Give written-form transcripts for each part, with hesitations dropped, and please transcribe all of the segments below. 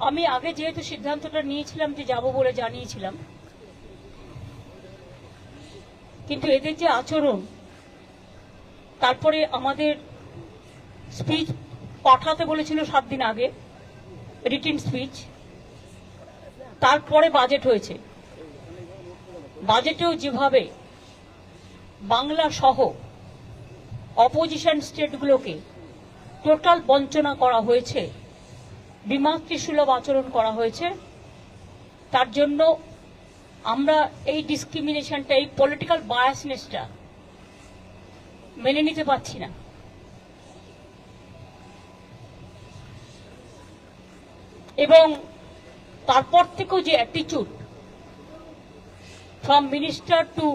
আমি আগে যেহেতু সিদ্ধান্তটা নিয়েছিলাম যে যাব বলে জানিয়েছিলাম, কিন্তু এদের যে আচরণ, তারপরে আমাদের স্পিচ পাঠাতে বলেছিল 7 দিন আগে, রিটেন স্পিচ, তারপরে বাজেট হয়েছে। বাজেটেও যেভাবে বাংলা সহ অপোজিশন স্টেটগুলোকে টোটাল বঞ্চনা করা হয়েছে, বিমাতৃসুলভ আচরণ করা হয়েছে, তার জন্য আমরা এই ডিসক্রিমিনেশনটা, এই পলিটিক্যাল বায়াসনেসটা মেনে নিতে পারছি না। এবং তারপর থেকেও যে attitude from minister two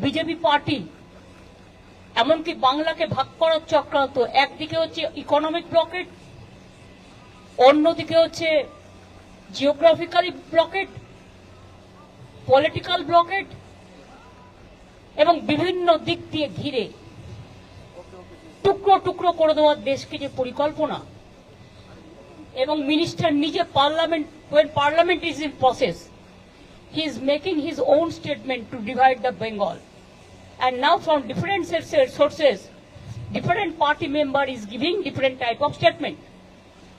BJP party, এমনকি বাংলাকে ভাগ করার চক্রান্ত, একদিকে হচ্ছে ইকোনমিক ব্লকেট, অন্যদিকে হচ্ছে জিওগ্রাফিক্যালি ব্লকেট, পলিটিক্যাল ব্লকেট, এবং বিভিন্ন দিক দিয়ে ঘিরে টুকরো টুকরো করে দেওয়ার দেশকে যে পরিকল্পনা, এবং মিনিস্টার নিজে when parliament is in process, he is making his own statement to divide the Bengal, and now from different sources different party member is giving different type of statement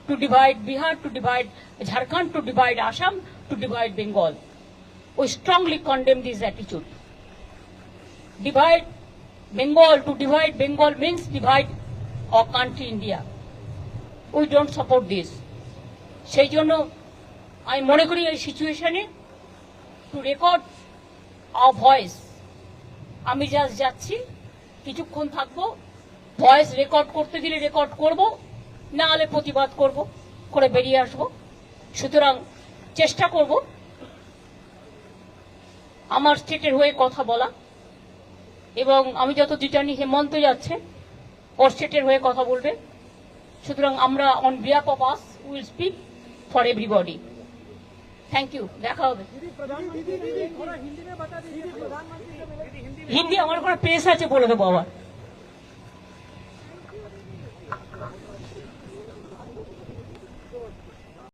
to divide Bihar, to divide Jharkhand, to divide Assam, to divide Bengal. We strongly condemn this attitude. Divide Bengal, to divide Bengal means divide our country India. We don't support this. সেই জন্য আমি মনে করি এই সিচুয়েশনে two record hour voice, আমি just যাচ্ছি, কিছুক্ষণ থাকবো, ভয়েস রেকর্ড করতে দিলে রেকর্ড করব, না হলে প্রতিবাদ করব, করে বেরিয়ে আসব। সুতরাং চেষ্টা করব আমার স্টেটের হয়ে কথা বলা, এবং আমি যত জানি হেমন্ত যাচ্ছে, ওর স্টেটের হয়ে কথা বলবে। সুতরাং আমরা on behalf of us will speak for everybody. Thank you, দেখা হবে। হিন্দি আমার কোনো প্রেস আছে, বলে দেবো আবার।